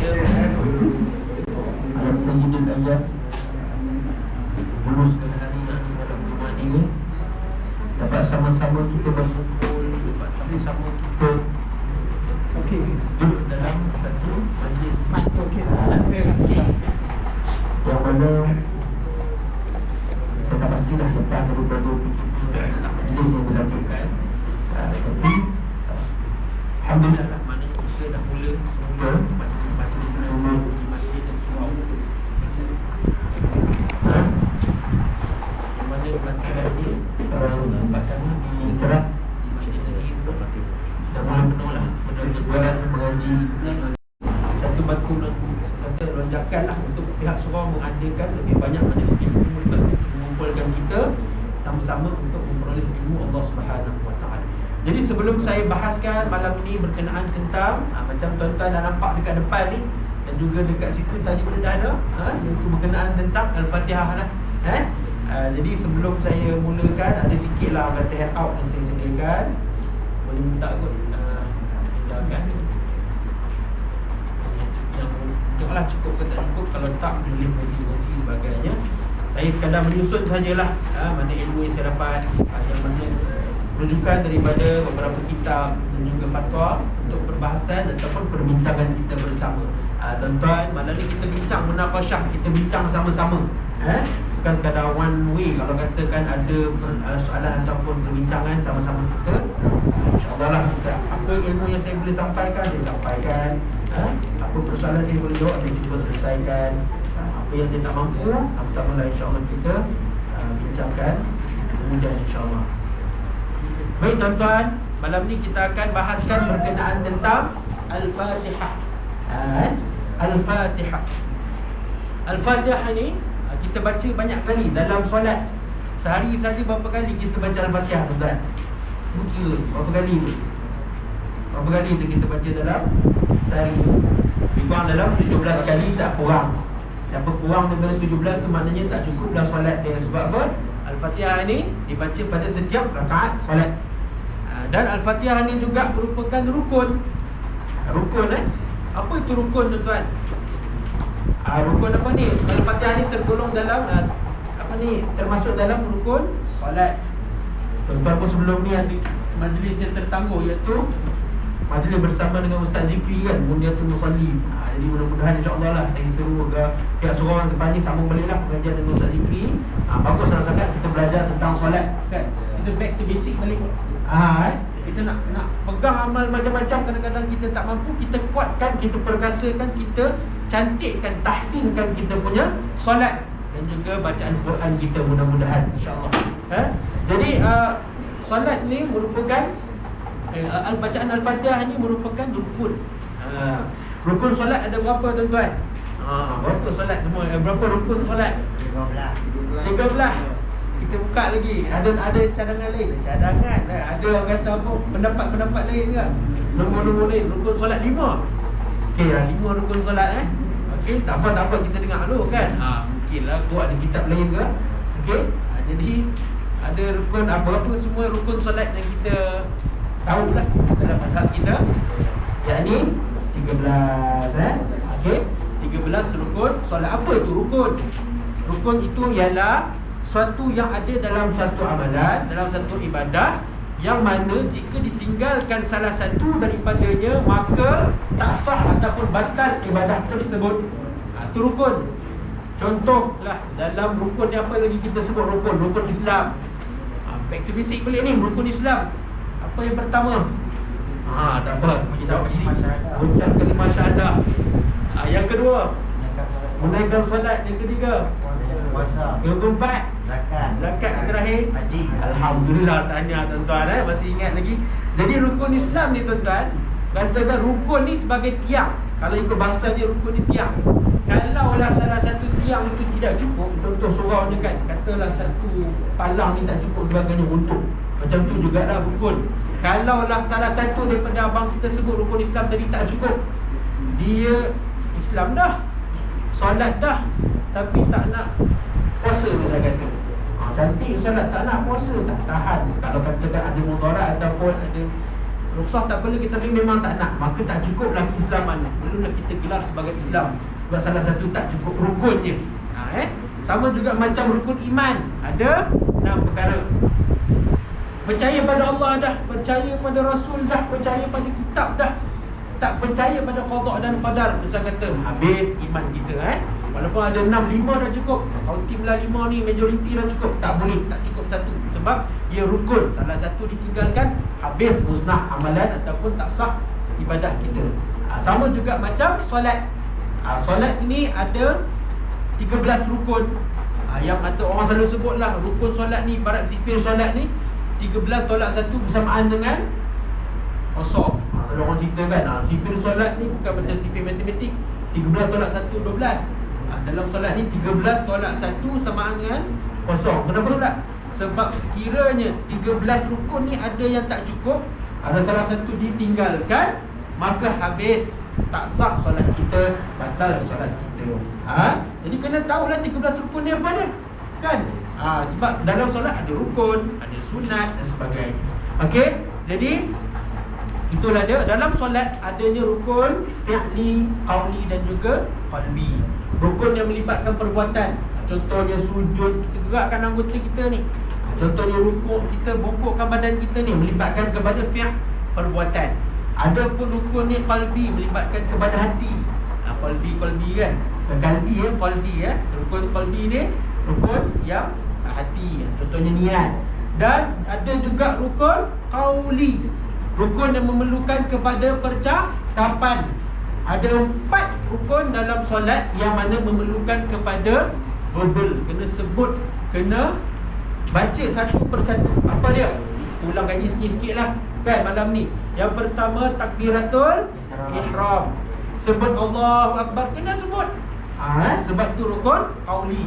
baca ayat Sayyidul Ayat Bulus hari ini malam Jumaat ini, dapat sama-sama kita berkumpul, dapat sama-sama kita duduk dalam satu majlis yang mana kita tak pastilah lepas daripada majlis yang dilakukan, tapi alhamdulillah lah, maknanya kita dah mula semula majlis-majlis ilmu di masjid dan surau, yang mana masing-masing nampak kami di ceras di masjid tadi tu dah mula penuh lah, penjualan mengaji. Satu batu kata lonjakan lah untuk pihak surau mengadakan lebih banyak majlis ilmu, lepas itu mengumpulkan kita sama-sama untuk memperoleh ilmu Allah Subhanahu Wa Taala. Jadi sebelum saya bahaskan malam ni berkenaan tentang macam tuan-tuan dah nampak dekat depan ni dan juga dekat situ tadi pun dah ada, iaitu berkenaan tentang Al-Fatihah lah. Jadi sebelum saya mulakan, ada sikit lah kata handout yang saya sediakan. Boleh minta kot hindarkan yang tengoklah cukup ke tak cukup. Kalau tak boleh kongsi-kongsi sebagainya. Saya sekadar menyusun sajalah mana ilmu yang saya dapat, yang mana rujukan daripada beberapa kitab dan juga fatwa untuk perbahasan ataupun perbincangan kita bersama. Tuan-tuan, malam ni kita bincang munaqasyah, kita bincang sama-sama. Bukan sekadar one way. Kalau katakan ada soalan ataupun perbincangan sama-sama kita, insya-Allah lah kita, apa ilmu yang saya boleh sampaikan, saya sampaikan. Apa persoalan saya boleh jawab, saya cuba selesaikan. Apa yang saya tak mampu, sama-sama lah insya-Allah kita bincangkan, kemudian insya-Allah. Baik tuan-tuan, malam ni kita akan bahaskan berkenaan tentang Al-Fatihah. Al-Fatihah. Al-Fatihah ni kita baca banyak kali dalam solat. Sehari saja berapa kali kita baca Al-Fatihah tuan-tuan? Kira berapa kali tu? Berapa kali tu kita baca dalam sehari? Lebih kurang dalam 17 kali, tak kurang. Siapa kurang daripada 17 tu maknanya tak cukuplah solat dia. Sebab apa? Al-Fatihah ni dibaca pada setiap rakaat solat. Dan Al-Fatihah ni juga merupakan rukun. Rukun apa itu rukun tuan-tuan? Rukun apa ni? Al-Fatihah ni tergolong dalam apa ni? Termasuk dalam rukun solat. Tuan-tuan pun sebelum ni ada majlis yang tertangguh, iaitu majlis bersama dengan Ustaz Zikri kan, Mundiatul Musalli. Jadi mudah-mudahan insya-Allah lah saya seru ke pihak surau yang depan ni sambung baliklah pengajian dengan Ustaz Zikri. Bagus sangat-sangat kita belajar tentang solat kan. Kita back to basic balik. Kita nak pegang amal macam-macam, kadang-kadang kita tak mampu, kita kuatkan, kita perkasakan, kita cantikkan, tahsinkan kita punya solat dan juga bacaan Quran kita mudah-mudahan insya-Allah. Jadi solat ni merupakan bacaan Al-Fatihah ni merupakan rukun. Rukun solat ada berapa tuan-tuan? Berapa solat semua? Berapa rukun solat? 13. Kita buka lagi. Ada cadangan lain. Cadangan. Ada orang kata apa? Pendapat-pendapat lain ke? Nombor-nombor lain. Rukun solat 5. Okey, 5 rukun solat okey, tak apa kita dengar dulu kan. Mungkinlah kau ada kitab lain ke? Okey. Jadi ada rukun apa-apa semua rukun solat yang kita tahulah dalam mazhab kita, yakni 13 okey, 13 rukun solat. Apa itu rukun? Rukun itu ialah suatu yang ada dalam satu amalan, dalam satu ibadah, yang mana jika ditinggalkan salah satu daripadanya maka tak sah ataupun batal ibadah tersebut. Itu rukun. Contohlah dalam rukun ni apa lagi kita sebut rukun Islam. Back to basic balik ni, rukun Islam. Apa yang pertama? Tak apa, bagi jawab sendiri. Ucap kalimah syahadah. Yang kedua, menunaikan solat. Yang ketiga, puasa. Yang keempat, zakat. Yang terakhir, haji. Alhamdulillah, tahniah tuan-tuan, masih ingat lagi. Jadi rukun Islam ni tuan-tuan, katakan rukun ni sebagai tiang. Kalau ikut bahasanya rukun ni tiang. Kalaulah salah satu tiang itu tidak cukup, contoh surau ni kan, katalah satu palang ni tak cukup sebagainya untuk, macam tu jugalah rukun. Kalaulah salah satu daripada abang kita sebut rukun Islam tadi tak cukup, dia Islam dah, solat dah, tapi tak nak puasa misalnya kata. Cantik solat, tak nak puasa, tak tahan. Kalau katakan ada mudarat ataupun ada rukhsah tak boleh, kita memang tak nak, maka tak cukuplah keislaman. Belumlah kita gelar sebagai Islam. Sebab salah satu tak cukup rukunnya. Sama juga macam rukun iman. Ada 6 perkara. Percaya pada Allah dah, percaya pada Rasul dah, percaya pada kitab dah. Tak percaya pada qada dan qadar, besar kata habis iman kita. Walaupun ada 6, 5 dah cukup. Kalau timlah 5 ni majoriti dah cukup. Tak boleh, tak cukup satu. Sebab ia rukun. Salah satu ditinggalkan, habis musnah amalan ataupun tak sah ibadah kita. Sama juga macam solat. Solat ini ada 13 rukun. Yang kata orang selalu sebutlah rukun solat ni, ibarat sifir solat ni 13 tolak 1 bersamaan dengan kosong. Selalu orang cerita kan, sifir solat ni bukan macam sifir matematik, 13 tolak 1 12. Dalam solat ni 13 tolak 1 sama dengan kosong. Kenapa pula? Sebab sekiranya 13 rukun ni ada yang tak cukup, ada salah satu ditinggalkan, maka habis, tak sah solat kita, batal solat kita. Jadi kena tahulah 13 rukun ni apa dia, kan? Sebab dalam solat ada rukun, ada sunat dan sebagainya. Okey, jadi itulah dia. Dalam solat adanya rukun fi'li, qauli dan juga qalbi. Rukun yang melibatkan perbuatan. Contohnya sujud, kita gerakkan anggota kita ni. Contohnya rukuk, kita bongkokkan badan kita ni, melibatkan kepada fi'l, perbuatan. Ada pun rukun ni qalbi, melibatkan kepada hati. Qalbi kan, qalbi rukun qalbi ni rukun yang hati, contohnya niat. Dan ada juga rukun qauli, rukun yang memerlukan kepada percakapan. Ada 4 rukun dalam solat yang mana memerlukan kepada verbal, kena sebut, kena baca satu persatu. Apa dia? Ulang kaji sikit-sikit lah kan malam ni. Yang pertama takbiratul ihram, sebut Allahu Akbar, kena sebut. Sebab tu rukun qauli.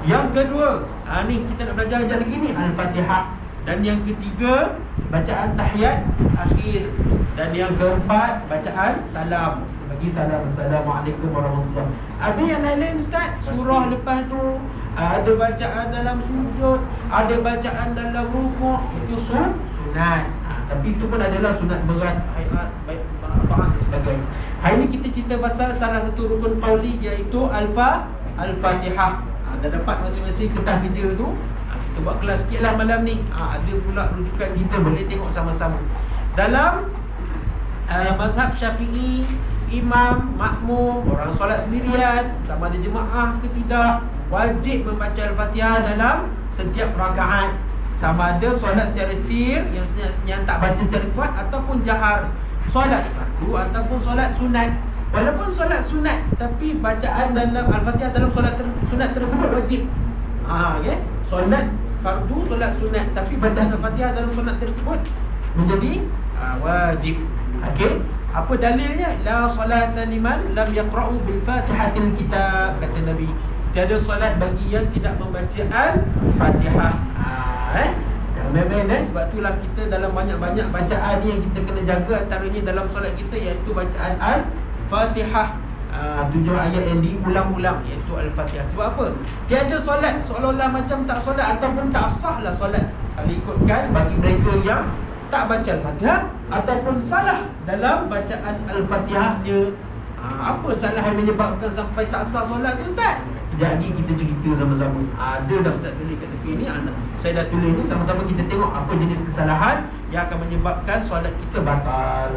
Yang kedua, ni kita nak belajar lagi ni, Al-Fatihah. Dan yang ketiga, bacaan tahiyat akhir. Dan yang keempat, bacaan salam. Bagi salam, Assalamualaikum warahmatullahi. Ada yang lain-lain Ustaz, surah lepas tu, ada bacaan dalam sujud, ada bacaan dalam rukuk, itu sunat. Tapi itu pun adalah sunat berat, hayat, baik dan sebagainya. Hari ni kita cerita pasal salah satu rukun qauli, iaitu Al-Fatihah. Dah dapat masing-masing kertas kerja tu, kita buat kelas sikit lah malam ni. Ada pula rujukan kita, boleh tengok sama-sama. Dalam mazhab Syafi'i, imam, makmum, orang solat sendirian, sama ada jemaah ke tidak, wajib membaca Al-Fatihah dalam setiap rakaat. Sama ada solat secara sir, yang tak baca secara kuat, ataupun jahar, solat fardu ataupun solat sunat. Walaupun solat sunat, tapi bacaan dalam Al-Fatihah dalam solat sunat tersebut wajib. Okay? Solat fardu, solat sunat, tapi bacaan Al-Fatihah dalam solat tersebut menjadi wajib. Okey, apa dalilnya? La salata liman lam yaqra'u bil Fatihatil kitab, kata Nabi. Tiada solat bagi yang tidak membaca Al-Fatihah. Main-main sebab itulah kita dalam banyak-banyak bacaan ni yang kita kena jaga, antaranya dalam solat kita, iaitu bacaan Al-Fatihah. 7 ayat yang diulang-ulang, iaitu Al-Fatihah. Sebab apa? Tiada solat seolah-olah macam tak solat, ataupun tak sahlah solat kalau ikutkan bagi mereka yang tak baca Al-Fatihah ataupun salah dalam bacaan Al-Fatihahnya. Apa salah yang menyebabkan sampai tak sah solat tu Ustaz? Sekejap lagi kita cerita sama-sama. Ada dah Ustaz tulis kat tepi ni, saya dah tulis ni, sama-sama kita tengok apa jenis kesalahan yang akan menyebabkan solat kita batal.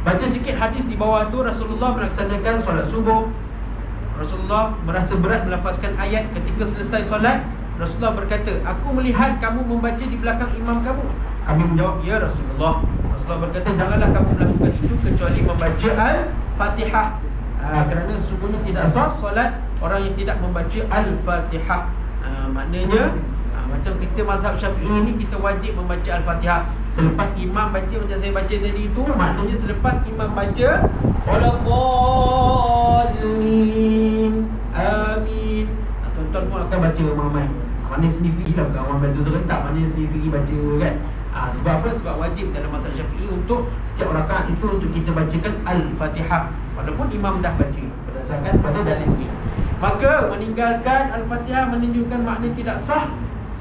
Baca sikit hadis di bawah tu. Rasulullah melaksanakan solat subuh. Rasulullah merasa berat melafazkan ayat. Ketika selesai solat, Rasulullah berkata, aku melihat kamu membaca di belakang imam kamu. Kami menjawab, ya Rasulullah. Rasulullah berkata, janganlah kamu melakukan itu kecuali membaca Al-Fatihah. Kerana sesungguhnya tidak sah solat orang yang tidak membaca Al-Fatihah. Maknanya macam kita mazhab Syafi'i ni, kita wajib membaca Al-Fatihah. Selepas imam baca, macam saya baca tadi itu, maknanya selepas imam baca Waladdallin, amin, tuan-tuan pun akan baca ramai-ramai. Maknanya sendiri-sendiri lah, bukan orang bantu serentak, maknanya sendiri-sendiri baca kan. Sebab apa? Sebab wajib dalam mazhab Syafi'i untuk setiap rakaat itu untuk kita bacakan Al-Fatihah, walaupun imam dah baca, berdasarkan pada dalil ini. Maka meninggalkan Al-Fatihah menunjukkan makna tidak sah,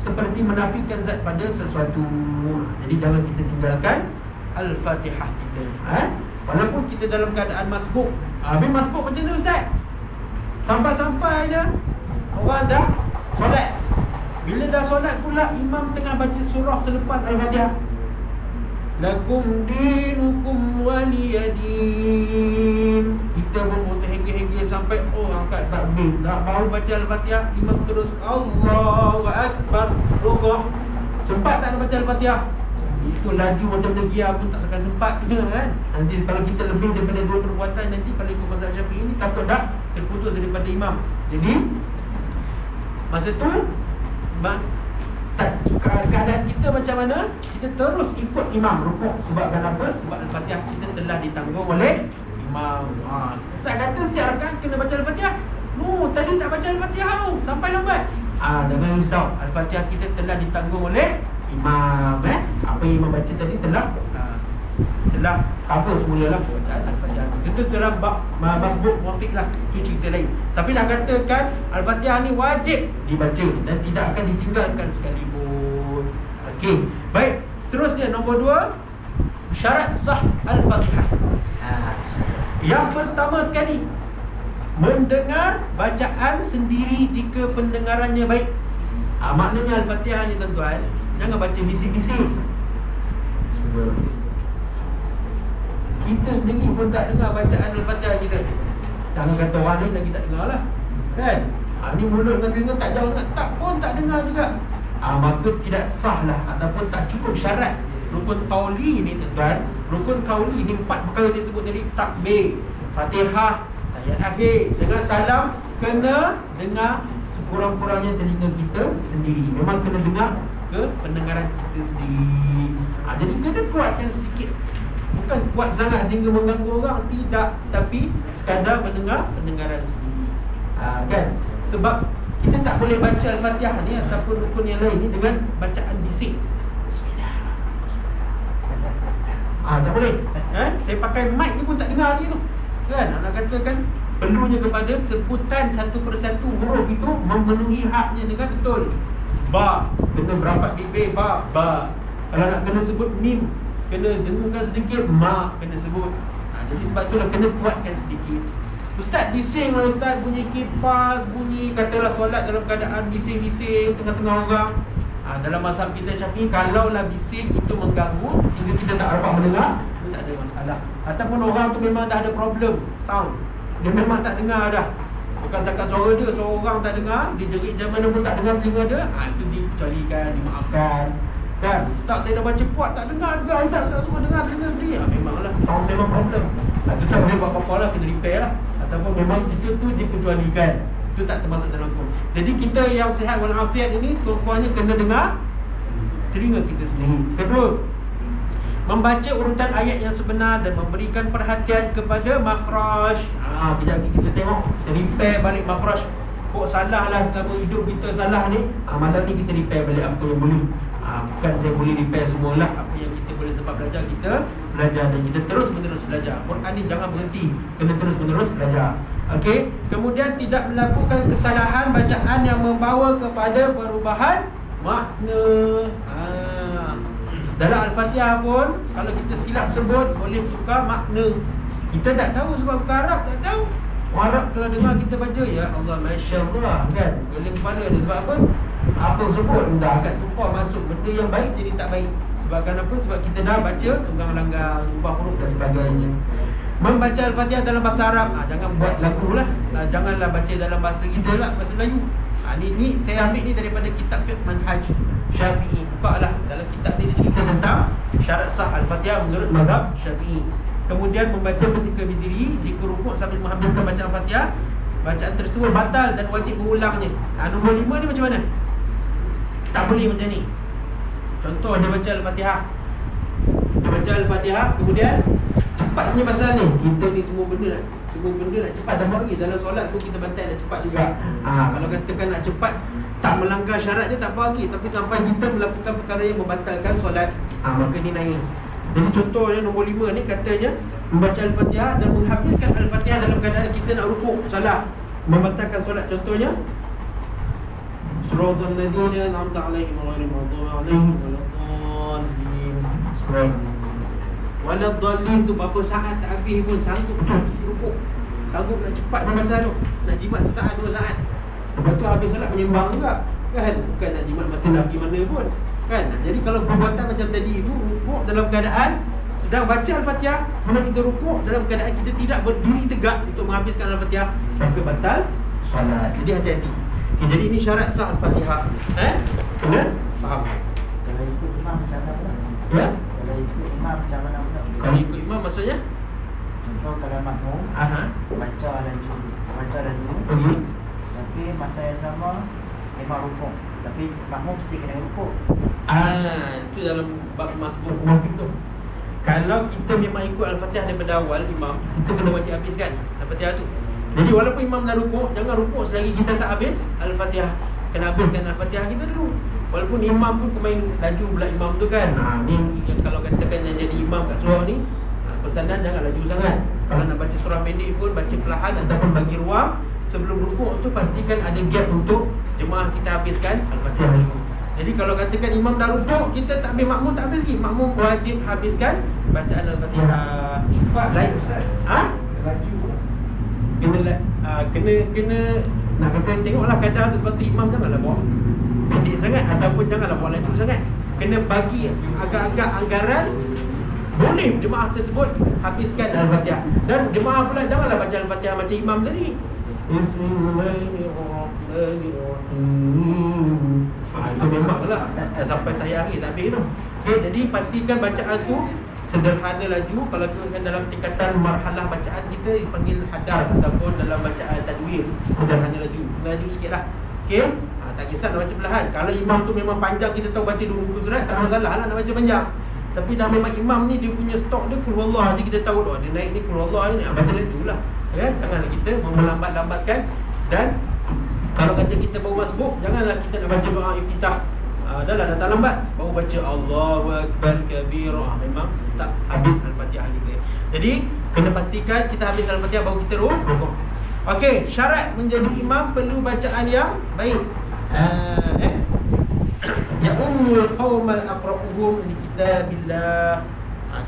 seperti menafikan zat pada sesuatu. Jadi jangan kita tinggalkan Al-Fatihah kita. Walaupun kita dalam keadaan masbuk. Habis masbuk macam mana ustaz? Sampai-sampai je orang dah solat. Bila dah solat pula imam tengah baca surah selepas Al-Fatihah. Lakum dinukum waliyadin. Kita pun terhege-hege sampai angkat takbir. Dah baru baca Al-Fatihah, imam terus Allahu Akbar, rukuk. Sempat tak nak baca Al-Fatihah? Itu laju macam negia pun tak akan sempat kan. Nanti kalau kita lebih daripada 2 perbuatan, nanti kalau ikut mazhab Syafi'i ini takut dah terputus daripada imam. Jadi masa tu keadaan kita macam mana? Kita terus ikut imam rukuk. Sebab kenapa? Sebab Al-Fatihah kita telah ditanggung oleh imam. Ustaz kata setiap rakaat kena baca Al-Fatihah. Tadi tak baca Al-Fatihah tu, sampai lambat. Jangan risau, Al-Fatihah kita telah ditanggung oleh imam. Apa yang imam baca tadi telah cover semulalah bacaan Al-Fatihah. Itu dalam bab masbuk muafiq lah, itu cerita lain. Tapi nak katakan Al-Fatihah ni wajib dibaca dan tidak akan ditinggalkan sekalipun. Okey, baik. Seterusnya nombor 2, syarat sah Al-Fatihah. Yang pertama sekali, mendengar bacaan sendiri jika pendengarannya baik. Maknanya Al-Fatihah ni tuan-tuan, jangan baca bising-bising. Kita sendiri pun tak dengar bacaan Al-Fatihah kita. Jangan kata orang lain lagi tak dengar lah, kan? Ni mulut dengan telinga tak jauh sangat, tak pun tak dengar juga. Maka tidak sah lah, ataupun tak cukup syarat rukun qauli ni tuan-tuan. Rukun qauli ni 4 perkara saya sebut tadi. Takbir, Fatihah, ayat akhir dengan salam. Kena dengar sekurang-kurangnya telinga kita sendiri. Memang kena dengar ke pendengaran kita sendiri. Jadi kena kuatkan sedikit. Bukan kuat sangat sehingga mengganggu orang, tidak. Tapi sekadar mendengar pendengaran sendiri. Kan? Sebab kita tak boleh baca Al-Fatihah ni ataupun rukun yang lain ni dengan bacaan bising. Tak boleh. Saya pakai mic ni pun tak dengar lagi tu. Kan? Nak katakan perlunya kepada sebutan satu persatu huruf itu memenuhi haknya dengan betul. Ba, kena berapat bibir, ba. Kalau nak kena sebut mim, kena dengungkan sedikit, ma kena sebut. Jadi sebab itulah kena kuatkan sedikit. Ustaz bising lah ustaz, bunyi kipas, bunyi katalah solat dalam keadaan bising-bising tengah-tengah orang. Dalam mazhab kita Syafi'i, kalaulah bising itu mengganggu sehingga kita tak dapat mendengar, itu tak ada masalah. Ataupun orang tu memang dah ada problem sound, dia memang tak dengar dah. Bukan setakat suara dia, suara orang tak dengar, dia jerit jam mana pun tak dengar telinga dia, itu dikecualikan, dimaafkan. Kan? Ustaz saya dah baca kuat tak dengar juga, Ustaz semua dengar telinga sendiri. Memanglah sound memang problem. Kita tak boleh buat apa-apa lah, kena repair lah. Ataupun memang kita tu dikecualikan, itu tak termasuk dalam hukum. Jadi kita yang sihat walafiat ini sekurang-kurangnya kena dengar telinga kita sendiri. Kedua, membaca urutan ayat yang sebenar dan memberikan perhatian kepada makhraj. Kejap lagi kita tengok, kita repair balik makhraj. Kok salah lah selama hidup kita salah ni, malam ni kita repair balik apa yang boleh. Bukan saya boleh repair semualah. Apa yang kita boleh sempat belajar, kita belajar. Dan kita terus menerus belajar. Quran ni jangan berhenti, kena terus menerus belajar. Okey. Kemudian tidak melakukan kesalahan bacaan yang membawa kepada perubahan makna. Dalam Al-Fatihah pun kalau kita silap sebut boleh tukar makna. Kita tak tahu sebab bukan Arab, tak tahu. Orang Arab kalau dengar kita baca, ya Allah, Masya Allah, kan? Geling kepala dia. Sebab apa? Apa sebut? Dah akan tumpah masuk benda yang baik jadi tak baik. Sebabkan apa? Sebab kita dah baca tunggang langgang, ubah huruf dan sebagainya. Membaca Al-Fatihah dalam bahasa Arab, jangan buat lagu lah. Janganlah baca dalam bahasa kita lah, bahasa Melayu. Ni saya ambil ni daripada kitab Fiqh Manhaj Syafi'i. Buka lah, dalam kitab ni dia cerita tentang syarat sah Al-Fatihah menurut mazhab Syafi'i. Kemudian membaca ketika berdiri, jika rukuk sambil menghabiskan bacaan Al-Fatihah, bacaan tersebut batal dan wajib mengulangnya. Nombor 5 ni macam mana? Tak boleh macam ni. Contoh dia baca Al-Fatihah, dia baca Al-Fatihah, kemudian cepatnya pasal ni, kita ni semua benda nak cepat dah bagi. Dalam solat pun kita bantai nak cepat juga. Kalau katakan nak cepat, tak melanggar syarat je tak bagi. Tapi sampai kita melakukan perkara yang membatalkan solat, maka ni naik. Jadi contohnya nombor 5 ni katanya membaca Al-Fatihah dan menghabiskan Al-Fatihah dalam keadaan kita nak rukuk, salah, membatalkan solat. Contohnya Suratul Ladina An'amta 'alaihim ghairil maghdubi 'alaihim waladdallin. Waladhdallin tu berapa saat tak habis pun sanggup rukuk. Sanggup nak cepat dia masa tu. Nak jimat sesaat 2 saat. Lepas tu habis solat menyembang juga. Kan? Bukan nak jimat masa nak pergi mana pun. Kan? Jadi kalau perbuatan macam tadi tu, rukuk dalam keadaan sedang baca Al-Fatihah, mana kita rukuk dalam keadaan kita tidak berdiri tegak untuk menghabiskan Al-Fatihah, maka batal solat. Jadi hati-hati. Okay, jadi ini syarat sah Al-Fatihah. Kena faham. Kalau ikut imam macam mana pula? Ya? Kalau ikut imam macam mana pula? Kalau ikut imam maksudnya? Contoh kalau makmum baca laju tapi masa yang sama imam rukuk, tapi makmum mesti kena rukuk. Itu dalam bab masbuk wafik tu. Kalau kita memang ikut Al-Fatihah daripada awal imam, kita kena wajib habiskan Al-Fatihah tu. Jadi walaupun imam dah rukuk, jangan rukuk selagi kita tak habis Al-Fatihah. Kena habiskan Al-Fatihah kita dulu. Walaupun imam pun kemain laju pula imam tu kan. Ni yang kalau katakan yang jadi imam kat surau ni, pesanan jangan laju sangat. Kalau nak baca surah pendek pun baca perlahan ataupun bagi ruang. Sebelum rukuk tu pastikan ada gap untuk jemaah kita habiskan Al-Fatihah dulu. Jadi kalau katakan imam dah rukuk, kita tak habis, makmum tak habis lagi, makmum wajib habiskan bacaan Al-Fatihah. Lain Ustaz. Laju. Kena nak kata tengoklah kadar tu, sebab tu imam janganlah bawa pendek sangat ataupun janganlah bawa laju sangat. Kena bagi agak-agak anggaran. Boleh jemaah tersebut habiskan Al-Fatihah. Dan jemaah pula janganlah baca Al-Fatihah macam imam tadi. Bismillahirrahmanirrahim. Itu memanglah dah sampai tahiyat akhir tak habis tu. Okay, jadi pastikan bacaan tu sederhana laju. Kalau kan dalam tingkatan marhalah bacaan kita dipanggil hadar ataupun dalam bacaan tadwir, sederhana laju. Laju sikitlah. Okey. Tak kisah nak baca perlahan. Kalau imam tu memang panjang, kita tahu baca 2 muka surat, tak masalah lah nak baca panjang. Tapi dah memang imam ni dia punya stok dia qul huwallah je, kita tahu dia naik ni qul huwallah ni, baca lajulah. Kan? Janganlah kita melambat-lambatkan. Dan kalau kata kita baru masbuk, janganlah kita nak baca doa iftitah. Dah lah datang lambat baru baca Allahu Akbar kabira. Memang tak habis Al-Fatihah kita. Jadi kena pastikan kita habis Al-Fatihah baru kita rukuk. Okey, syarat menjadi imam perlu bacaan yang baik. Ya ummul qaumal aqra'uhum li kitabillah.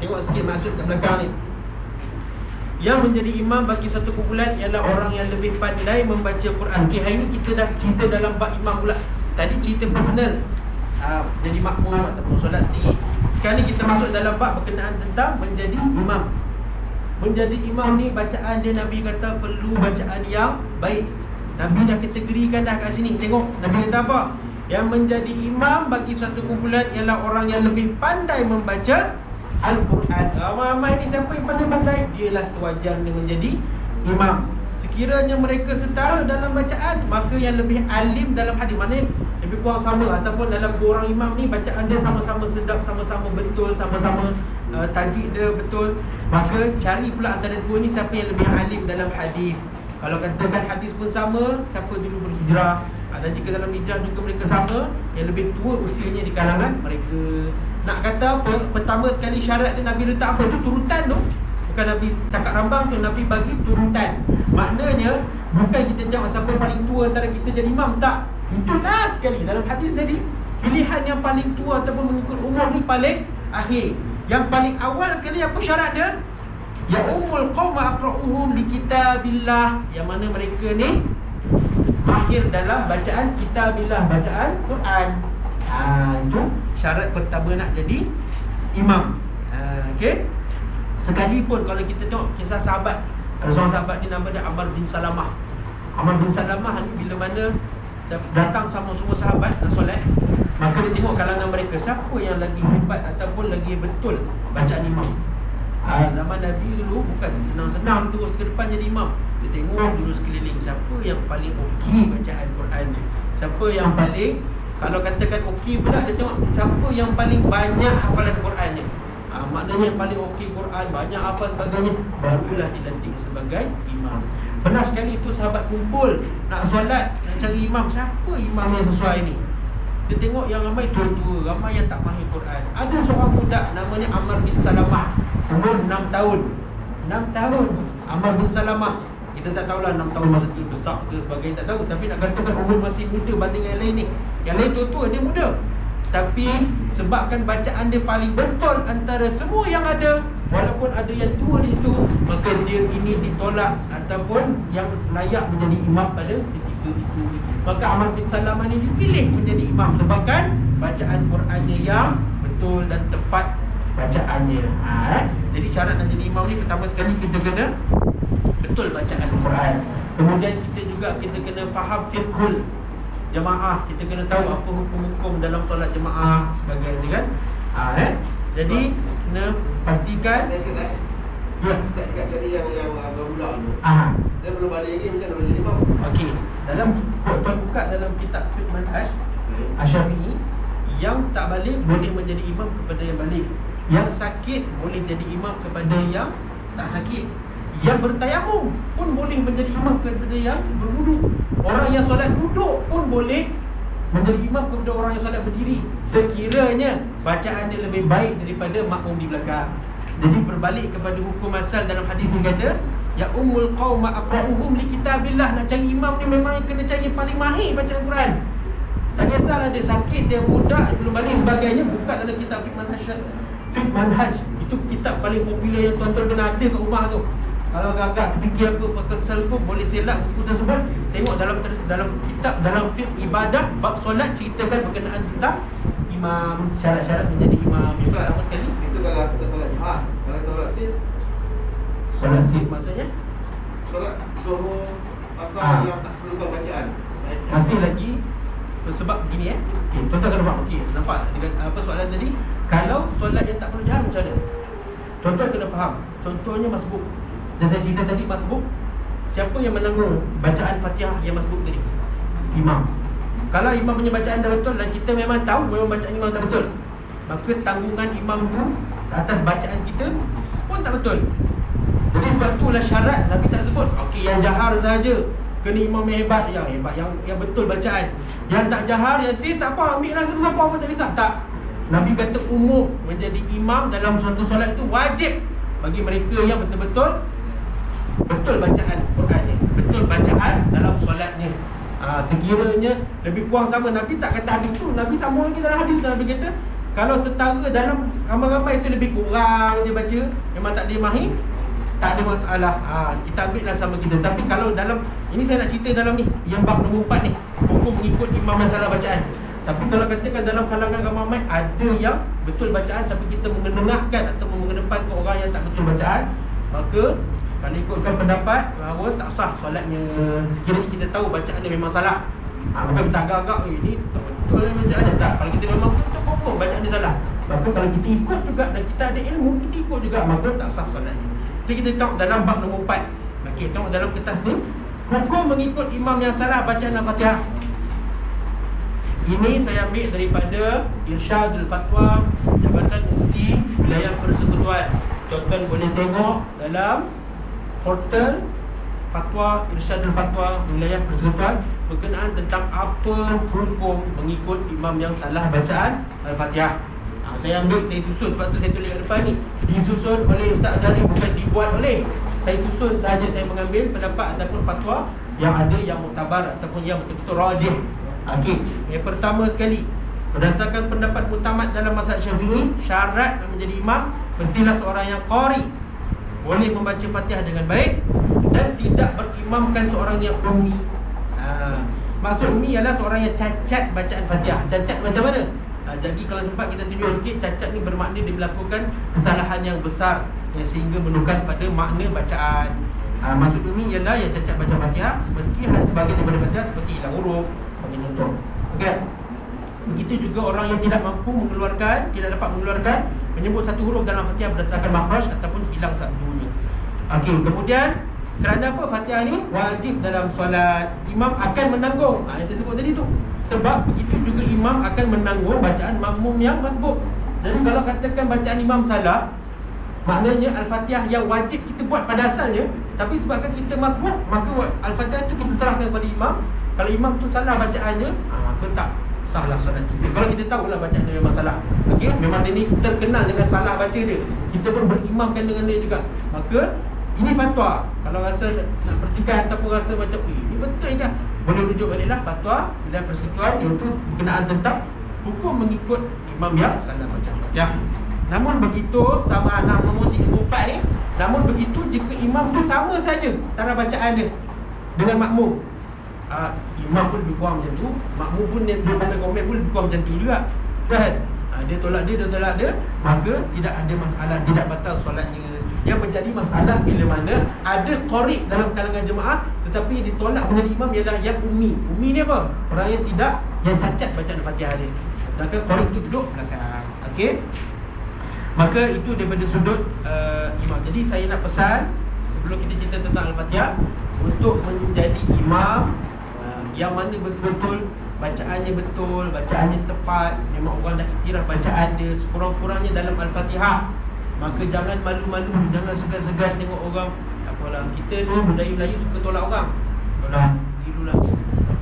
Tengok sikit maksud kat belakang ni. Yang menjadi imam bagi satu kumpulan ialah orang yang lebih pandai membaca Quran. Okey, hari ni kita dah cerita dalam bab imam pula. Tadi cerita personal, jadi makmum ataupun solat sendiri. Sekarang ni kita masuk dalam bab berkenaan tentang menjadi imam. Menjadi imam ni bacaan dia, Nabi kata perlu bacaan yang baik. Nabi dah kategorikan dah kat sini. Tengok Nabi kata apa? Yang menjadi imam bagi satu kumpulan ialah orang yang lebih pandai membaca Al-Quran. Ramai ni siapa yang pandai-pandai? Dialah sewajarnya menjadi imam. Sekiranya mereka setara dalam bacaan, maka yang lebih alim dalam hadis, maknanya lebih kurang sama, ataupun dalam 2 orang imam ni bacaan dia sama-sama sedap, sama-sama betul, sama-sama tajwid dia betul, maka cari pula antara 2 ni siapa yang lebih alim dalam hadis. Kalau katakan hadis pun sama, siapa dulu berhijrah, dan jika dalam hijrah juga mereka sama, yang lebih tua usianya di kalangan mereka. Nak kata apa? Pertama sekali syarat dia Nabi letak apa? Itu turutan tu. Bukan Nabi cakap rambang tu, Nabi bagi turutan. Maknanya bukan kita tengok siapa paling tua antara kita jadi imam, tak. Itu last sekali dalam hadis tadi. Pilihan yang paling tua ataupun mengikut umur ni paling akhir. Yang paling awal sekali apa syarat dia? Ya ummul qauma aqra'uhum li kitabillah. Yang mana mereka ni mahir dalam bacaan kitabillah, bacaan Quran. Itu syarat pertama nak jadi imam. Okey. Sekalipun kalau kita tengok kisah sahabat, ada seorang sahabat ni nama dia Amr bin Salamah. Amr bin Salamah ni bila mana datang sama semua sahabat nak solat, maka dia tengok kalangan mereka siapa yang lagi hebat ataupun lagi betul bacaan imam. Zaman Nabi dulu bukan senang-senang terus ke depan jadi imam. Dia tengok dulu sekeliling siapa yang paling okey bacaan Quran, siapa yang paling, kalau katakan okey pula, dia tengok siapa yang paling banyak hafalan Qurannya. Maknanya yang paling okey Quran, banyak hafal sebagainya, barulah dilantik sebagai imam. Pernah sekali itu sahabat kumpul nak solat, nak cari imam, siapa imam yang sesuai ni. Dia tengok yang ramai tua-tua, ramai yang tak mahir Quran. Ada seorang budak namanya Amr bin Salamah, umur 6 tahun. 6 tahun Amr bin Salamah. Kita tak tahulah 6 tahun masa tu besar ke sebagainya, tak tahu. Tapi nak katakan umur masih muda banding yang lain ni. Yang lain tua-tua, dia muda. Tapi sebabkan bacaan dia paling betul antara semua yang ada, walaupun ada yang tua di situ, maka dia ini ditolak ataupun yang layak menjadi imam pada ketika itu. Maka Ahmad bin Salam ini dipilih menjadi imam sebabkan bacaan Qurannya yang betul dan tepat bacaannya. Jadi syarat nak jadi imam ni pertama sekali kita kena betul bacaan Quran. Kemudian kita kena faham fiqhul jemaah, kita kena tahu apa hukum-hukum dalam solat jemaah sebagainya kan. Jadi kena pastikan. Ya, tak cakap tadi yang berbulan tu. Dia belum balik lagi macam mana jadi imam? Okey, dalam tuan buka dalam kitab Fiqh Manhaj Asy-Syafi'i, yang tak balik boleh menjadi imam kepada yang balik. Yang sakit boleh jadi imam kepada yang tak sakit. Yang bertayamum pun boleh menjadi imam kepada yang berwuduk. Orang yang solat duduk pun boleh menjadi imam kepada orang yang solat berdiri, sekiranya bacaan dia lebih baik daripada makmum di belakang. Jadi berbalik kepada hukum asal dalam hadis ni kata, ya ummul qauma aqra'uhum li kitabillah. Nak cari imam ni memang kena cari yang paling mahir bacaan Quran. Tak kisahlah dia sakit, dia budak, belum balik sebagainya, buka dalam kitab Fiqh Manhaj. Itu kitab paling popular yang tuan-tuan kena ada kat rumah tu. Kalau agak-agak terfikir apa pasal pun boleh selak buku tersebut. Tengok dalam kitab, dalam fiqh ibadah bab solat, ceritakan berkenaan tentang imam, syarat-syarat menjadi imam. Itu pertama sekali. Itu kalau kita solat Jumaat. Kalau solat Sid, Solat Sid maksudnya solat suruh asal yang tak perlukan bacaan. masih lagi sebab begini okey, tuan-tuan kena faham. Okey, nampak apa soalan tadi? Kalau solat yang tak perlu jahar macam mana? Tuan-tuan kena faham. Contohnya masbuk. Dan saya cerita tadi masbuk, siapa yang menanggung bacaan Fatihah yang masbuk tadi? Imam. Kalau imam punya bacaan dah betul dan kita memang tahu memang bacaan imam tak betul, maka tanggungan imam tu atas bacaan kita pun tak betul. Jadi sebab itulah syarat Nabi tak sebut okey yang jahar saja kena imam yang hebat, yang betul bacaan. Yang tak jahar, yang sin tak apa, ambil lah siapa-siapa pun tak kisah. Tak. Nabi kata umum menjadi imam dalam suatu solat itu wajib bagi mereka yang betul-betul betul bacaan Qurannya, betul bacaan dalam solatnya. Sekiranya lebih kurang sama, Nabi tak kata hadis tu, Nabi sambung lagi dalam hadis. Nabi kata kalau setara dalam ramai-ramai itu lebih kurang dia baca, memang tak dia mahir, tak ada masalah. Kita ambil lah sama kita. Tapi kalau dalam ini saya nak cerita dalam ni yang bab nombor 4 ni, hukum mengikut imam dan salah bacaan. Tapi kalau katakan dalam kalangan ramai ada yang betul bacaan tapi kita mengenengahkan atau mengedepankan orang yang tak betul bacaan, maka kalau ikutkan pendapat bahawa tak sah solatnya sekiranya kita tahu bacaan dia memang salah. Maka kita agak-agak ini tak betul bacaan dia. Tak, kalau kita memang betul confirm bacaan dia salah, maka kalau kita ikut juga dan kita ada ilmu, kita ikut juga, maka tak sah solatnya. Jadi kita tengok dalam bab nombor 4. Okey, tengok dalam kertas ni, hukum mengikut imam yang salah bacaan Al-Fatihah. Ini saya ambil daripada Irsyadul Fatwa Jabatan Mufti Wilayah Persekutuan. Tuan-tuan boleh tengok dalam portal Fatwa Irsyadul Fatwa Wilayah Persekutuan berkenaan tentang apa hukum mengikut imam yang salah bacaan Al-Fatihah. Saya ambil, saya susun, sebab tu saya tulis kat depan ni. Disusun oleh Ustaz Adari, bukan dibuat oleh. Saya susun sahaja, saya mengambil pendapat ataupun fatwa yang ada, yang muktabar ataupun yang betul-betul rajih. Okey, yang pertama sekali, berdasarkan pendapat mutamat dalam mazhab Syafi'i, syarat menjadi imam mestilah seorang yang qari, boleh membaca Fatihah dengan baik dan tidak berimamkan seorang yang ummi. Maksud ummi ialah seorang yang cacat bacaan Fatihah. Cacat macam mana? Jadi kalau sempat kita tunjuk sikit, cacat ni bermakna dia melakukan kesalahan yang besar yang sehingga menukar pada makna bacaan. Maksud ummi ialah yang cacat baca Fatihah meski hal sebagai daripada Fatihah seperti hilang huruf, bagi contoh. Okey. Begitu juga orang yang tidak mampu mengeluarkan, tidak dapat mengeluarkan menyebut satu huruf dalam Fatihah berdasarkan makhraj ataupun hilang sabdunya. Okey, kemudian kerana apa Fatihah ni wajib dalam solat, imam akan menanggung. Yang saya sebut tadi tu. Sebab begitu juga imam akan menanggung bacaan makmum yang masbuk. Jadi kalau katakan bacaan imam salah, maknanya Al-Fatihah yang wajib kita buat pada asalnya, tapi sebabkan kita masbuk, maka Al-Fatihah tu kita serahkan kepada imam. Kalau imam tu salah bacaannya, maka tak sahlah solat kita. Kalau kita tahulah bacaan dia memang salah, okey, memang dia ni terkenal dengan salah baca dia, kita pun berimamkan dengan dia juga, maka ini fatwa. Kalau rasa nak pertikaian ataupun rasa macam ini betul kan, boleh rujuk baliklah fatwa Wilayah Persekutuan, iaitu berkenaan tentang hukum mengikut imam yang salah baca. Ya. Namun begitu, sama nombor 4 ni, namun begitu jika imam tu sama saja cara bacaan dia dengan makmum, imam pun lebih kurang macam tu, makmum pun dia komen pun lebih kurang macam tu juga kan. Dia tolak dia tolak dia, maka tidak ada masalah, tidak batal solatnya. Yang menjadi masalah bila mana ada qari dalam kalangan jemaah tetapi ditolak menjadi imam ialah yang ummi. Ummi ni apa? Orang yang tidak, yang cacat bacaan Fatihah dia. Sedangkan qari tu duduk belakang. Okey. Maka itu daripada sudut imam. Jadi saya nak pesan sebelum kita cerita tentang Al-Fatihah, untuk menjadi imam yang mana betul-betul bacaannya betul, bacaannya tepat, memang orang dah iktiraf bacaan dia sekurang-kurangnya dalam Al-Fatihah, maka jangan malu-malu, jangan segan-segan tengok orang. Tak apalah, kita ni Melayu-Melayu suka tolak orang. Tolak, kelirulah.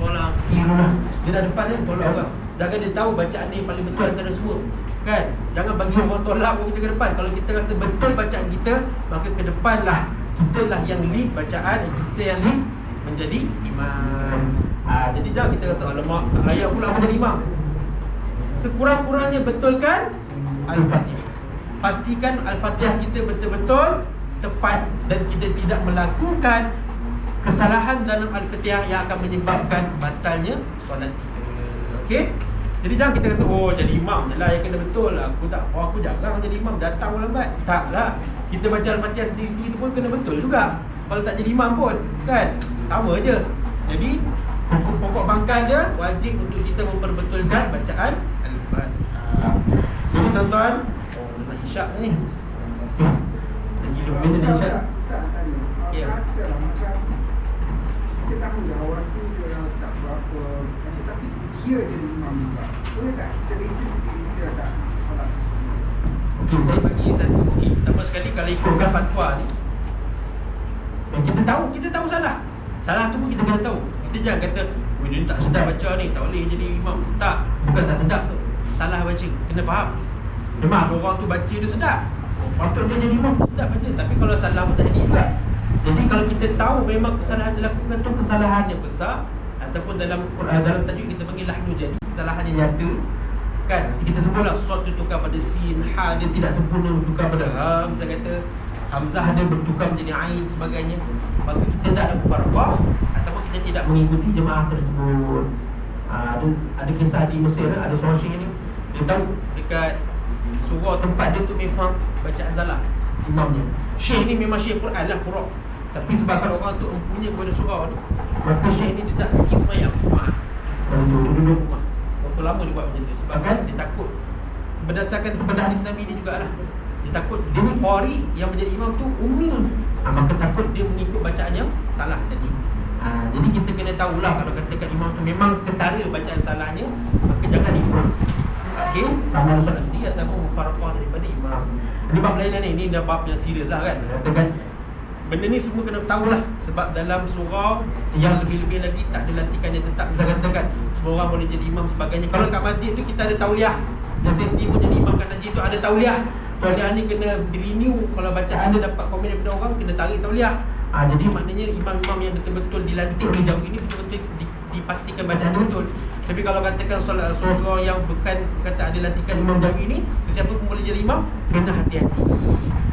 Tolak, kelirulah. Dia dah depan ni, tolak orang. Sedangkan dia tahu bacaan ni paling betul antara semua. Kan? Jangan bagi orang tolak pun kita ke depan. Kalau kita rasa betul bacaan kita, maka ke depanlah. Kita lah yang lead bacaan, kita yang lead menjadi imam. Jadi jangan kita rasa alamak, tak layak pula menjadi imam. Sekurang-kurangnya betulkan Al-Fatihah. Pastikan Al-Fatihah kita betul-betul tepat dan kita tidak melakukan kesalahan dalam Al-Fatihah yang akan menyebabkan batalnya solat kita. Okey? Jadi jangan kita rasa jadi imam je lah yang kena betul lah. Aku jarang jadi imam, datang lambat. Taklah. Kita baca Al-Fatihah sendiri-sendiri tu pun kena betul juga. Kalau tak jadi imam pun, kan? Sama je. Jadi pokok pangkal dia wajib untuk kita memperbetulkan bacaan Al-Fatihah. Jadi tuan-tuan, nak isyak ni. Lagi 2 minit dah isyak. Ya. Kita tahu dah orang tu dia tak berapa, tapi dia jadi imam juga. Boleh tak kita dia tak solat? Okey, saya bagi satu. Okey, pertama sekali kalau ikutkan fatwa ni, yang kita tahu salah. Salah tu pun kita kena tahu. Kita jangan kata, dia tak sedap baca ni, tak boleh jadi imam. Tak, bukan tak sedap tu, salah baca. Kena faham. Memang orang tu baca dia sedap, patut dia jadi imam, sedap baca. Tapi kalau salah pun tak jadi juga. Jadi kalau kita tahu memang kesalahan dilakukan tu kesalahan yang besar, ataupun dalam dalam tajuk kita panggil lahnu jadi, kesalahan yang nyata, kan? Kita sebutlah sesuatu tukar pada sin, ha dia tidak sempurna bertukar pada ha, misalnya kata hamzah dia bertukar menjadi ain sebagainya, maka kita tak ada mufaraqah ataupun kita tidak mengikuti jemaah tersebut. Ada kisah di Mesir, ada seorang syekh ni, dia tahu dekat surau tempat dia tu memang bacaan salah imamnya. Syekh ni memang syekh Quran lah, Quran. Tapi sebabkan orang tu empunya kepada surau ni, maka syekh ni dia tak pergi semayang rumah. Dia duduk rumah. Berapa lama dia buat macam tu? Sebabkan dia takut, berdasarkan kepada hadis Nabi ni jugalah, dia takut dia ni qari yang menjadi imam tu ummi, maka takut dia mengikut bacaan yang salah tadi. Jadi kita kena tahulah kalau katakan imam tu memang ketara bacaan salahnya, maka jangan ikut. Okey, sama ada solat sendiri ataupun mufaraqah daripada imam. Ini bab lain ni, ini dah bab yang serius lah kan. Katakan benda ni semua kena tahulah, sebab dalam surau yang lebih-lebih lagi tak ada lantikan yang tetap. Misalkan katakan semua orang boleh jadi imam sebagainya. Kalau kat masjid tu kita ada tauliah, dan saya sendiri pun jadi imam kat masjid tu ada tauliah. Tauliah ni kena di-renew. Kalau bacaan dia dapat komen daripada orang, kena tarik tauliah. Jadi maknanya imam-imam yang betul-betul dilantik di jauh ini betul-betul dipastikan bacaan dia betul. Tapi kalau katakan solat surau yang bukan kata ada lantikan imam jauh ini, sesiapa pun boleh jadi imam, kena hati-hati.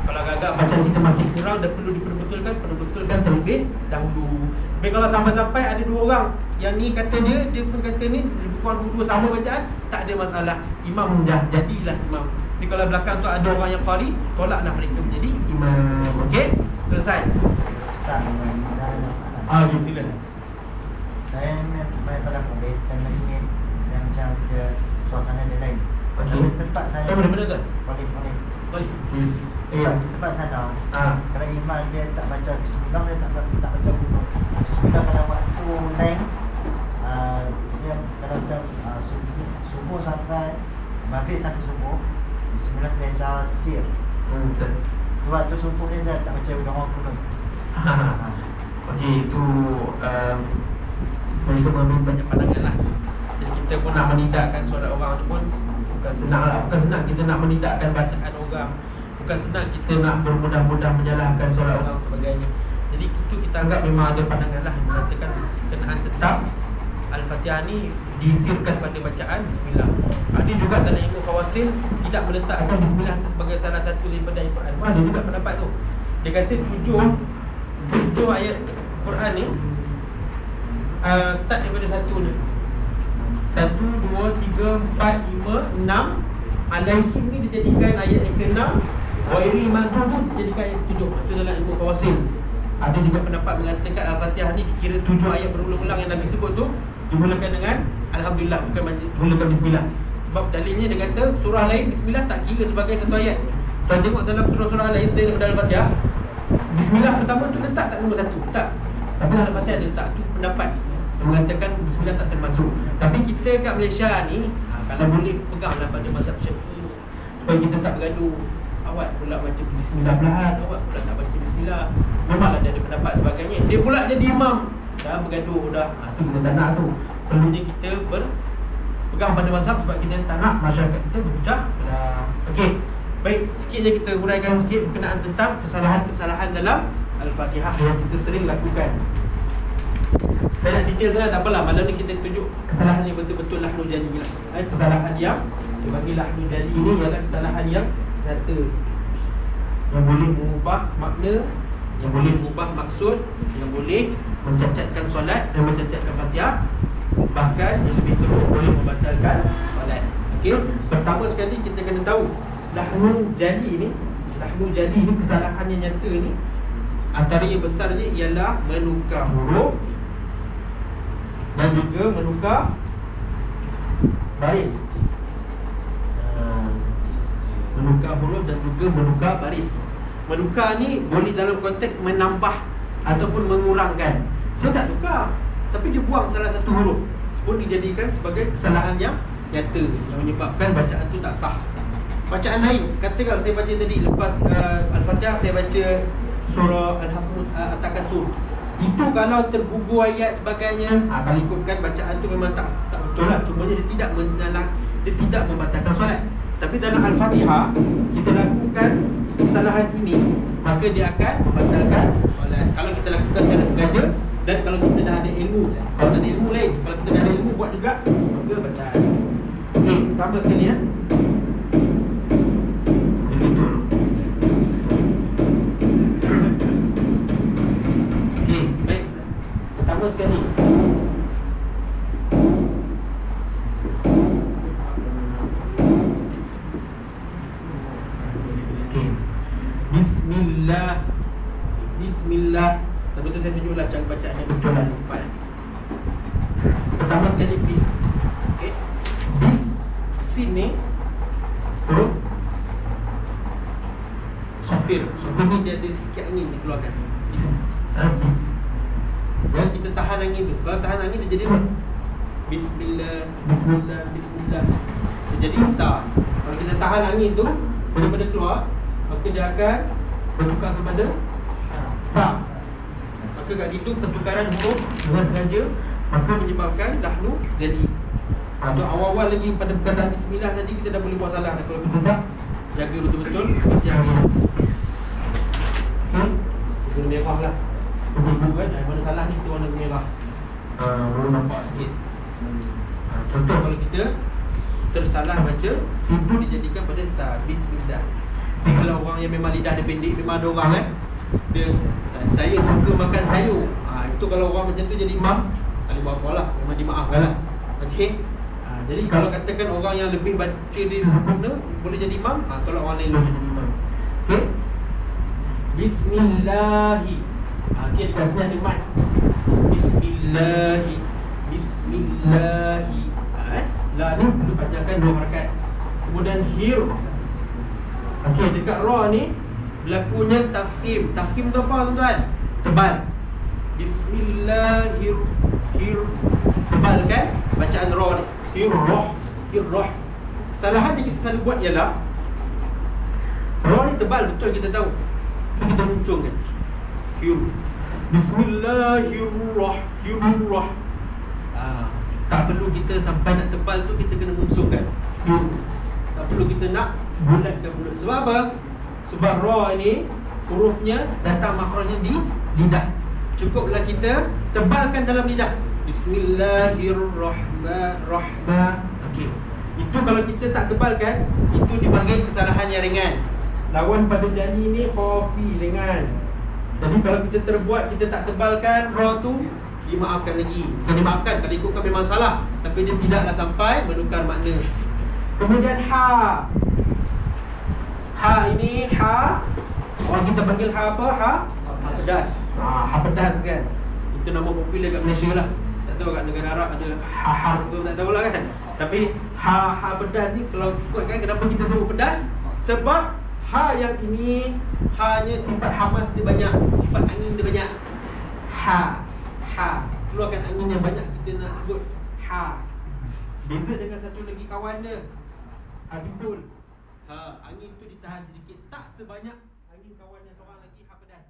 Kalau agak-agak bacaan kita masih kurang dan perlu diperbetulkan terlebih dahulu. Tapi kalau sampai-sampai ada 2 orang, yang ni kata dia pun kata ni, lebih kurang 2 sama bacaan, tak ada masalah. Imam dah jadilah imam. Tapi kalau belakang tu ada orang yang qari, tolaklah mereka menjadi imam. Okey? Selesai. Ustaz, saya nak soalan. Okey, silakan. Saya pada COVID, saya masih ingat yang macam dia suasana dia lain. Okey. Tapi tempat saya Mana tu? boleh. Tempat sana. Kalau imam dia tak baca bismillah, dia tak baca wudu. Bismillah kalau waktu lain, dia kalau macam subuh sampai maghrib sampai subuh, bismillah dia baca sir. Waktu subuh ni dia tak baca wudu orang kunut. Okey, itu mereka mengambil banyak pandangan lah. Jadi kita pun nak menidakkan solat orang tu pun bukan senang lah. Bukan senang kita nak menidakkan bacaan orang, bukan senang kita nak bermudah-mudah menyalahkan solat orang sebagainya. Jadi itu kita anggap memang ada pandangan lah yang mengatakan kenaan tetap Al-Fatihah ni disirkan pada bacaan bismillah. Ada juga dalam ilmu fawasil tidak meletakkan bismillah itu sebagai salah satu daripada ayat Quran. Ada juga pendapat tu. Dia kata tujuh ayat Quran ni start daripada satu ni. 1, 2, 3, 4, 5, 6. Alaihim ni dijadikan ayat yang ke-6. Ghairi maghdub dijadikan ayat 7. Itu dalam ilmu fawasil. Ada juga pendapat mengatakan Al-Fatihah ni kira 7 ayat berulang-ulang yang Nabi sebut tu dimulakan dengan Alhamdulillah, bukan mulakan bismillah. Sebab dalilnya dia kata surah lain bismillah tak kira sebagai satu ayat. Kalau tengok dalam surah-surah lain selain daripada Al-Fatihah, bismillah pertama tu letak tak nombor 1, tak. Tapi Al-Fatihah dia letak, tu pendapat yang mengatakan bismillah tak termasuk. Tapi kita kat Malaysia ni kalau boleh peganglah pada mazhab Syafi'i supaya kita tak bergaduh. Awak pula baca bismillah perlahan, awak pula tak baca bismillah. Memanglah dia ada pendapat sebagainya. Dia pula jadi imam, dah bergaduh dah. Tu kita tak nak tu. Perlunya kita berpegang pada mazhab sebab kita tak nak masyarakat kita berpecah belah. Okey. Baik, sikit je kita huraikan sikit berkenaan tentang kesalahan-kesalahan dalam Al-Fatihah yang kita sering lakukan. Saya nak detail sangat, tak apalah. Malam ni kita tunjuk kesalahan yang betul-betul lahnu jadi lah. Kesalahan yang dibagi lahnu jadi ni ialah kesalahan yang nyata, yang boleh mengubah makna, yang boleh mengubah maksud, yang boleh mencacatkan solat dan mencacatkan Fatihah, bahkan yang lebih teruk boleh membatalkan solat. Okey, pertama sekali kita kena tahu lahnu jadi ni kesalahan yang nyata ni antara yang besarnya ialah menukar huruf dan juga menukar baris. Menukar huruf dan juga menukar baris. Menukar ni boleh dalam konteks menambah ataupun mengurangkan. Saya tak tukar, tapi dia buang salah satu huruf, pun dijadikan sebagai kesalahan yang nyata yang menyebabkan bacaan tu tak sah. Bacaan lain, katakan saya baca tadi lepas Al-Fatihah saya baca surah At-Takatsur. Itu kalau tergugur ayat sebagainya, kalau ikutkan bacaan tu memang tak betul lah. Cumanya dia tidak membatalkan solat. Tapi dalam Al-Fatihah kita lakukan kesalahan ini, maka dia akan membatalkan solat. Kalau kita lakukan secara sengaja dan kalau kita dah ada ilmu. Kalau tak ada ilmu lain, kalau kita dah ada ilmu buat juga, maka batal. Okey, pertama sekali ya. Okey, baik. Pertama sekali Bismillah. Sebab tu saya tunjuklah cara bacaan yang betul dan tepat. Pertama sekali bis. Okey. Bis sin ni huruf sofir. Sofir ni dia ada sikit angin dikeluarkan. Bis. Bis. Dan kita tahan angin tu. Kalau tahan angin dia jadi apa? Bismillah. Dia jadi ta. Kalau kita tahan angin tu daripada keluar, maka dia akan bertukar kepada fa. Maka kat situ pertukaran huruf dengan sengaja, maka menyebabkan lahnu jadi. Untuk awal-awal lagi pada perkataan bismillah tadi kita dah boleh buat salah. Kalau kita tak jaga betul-betul yang ini. Kita merah lah. Betul kan? Mana salah ni kita warna merah. Baru nampak sikit. Contoh kalau kita tersalah baca sibu dijadikan pada ta bismillah. Tapi kalau orang yang memang lidah dia pendek, memang ada orang kan, dia saya suka makan sayur. Itu kalau orang macam tu jadi imam, tak boleh buat apa lah, memang dimaafkan lah. Okey. Jadi kalau katakan orang yang lebih baca dia sempurna boleh jadi imam, tolak orang lain boleh jadi imam. Okey. Bismillahi. Okey, dekat sini ada mat. Bismillahi. Bismillahi. La ni perlu panjangkan 2 harakat. Kemudian hir. Okey, dekat ra ni berlakunya tafkhim. Tafkhim tu apa tuan-tuan? Tebal. Bismillahirrahmanirrahim. Tebal kan bacaan ra ni. Hirrah. Kesalahan yang kita selalu buat ialah ra ni tebal betul kita tahu. Tapi kita muncungkan. Hir. Bismillahirrahmanirrahim. Tak perlu kita sampai nak tebal tu kita kena muncungkan. Tak perlu kita nak bulatkan mulut. Sebab apa? Sebab ra ni hurufnya datang makhrajnya di lidah. Cukuplah kita tebalkan dalam lidah. Bismillahirrahmanirrahim. Okey. Itu kalau kita tak tebalkan, itu dipanggil kesalahan yang ringan. Lawan pada jali ni khafi ringan. Jadi kalau kita terbuat, kita tak tebalkan ra tu, dimaafkan lagi. Bukan dimaafkan, kalau ikutkan memang salah, tapi dia tidaklah sampai menukar makna. Kemudian ha. Ha ini ha, orang kita panggil ha apa? Ha pedas. Ha pedas kan. Itu nama popular kat Malaysia lah. Tak tahu kat negara Arab ada ha tu, tak tahulah kan. Tapi ha pedas ni kalau ikutkan kenapa kita sebut pedas? Sebab ha yang ini hanya sifat hamas dia banyak, sifat angin dia banyak. Ha keluarkan angin yang banyak, kita nak sebut ha. Beza dengan satu lagi kawan dia, ha simpul. Ha angin tu ditahan sedikit, tak sebanyak angin kawan yang seorang lagi ha pedas.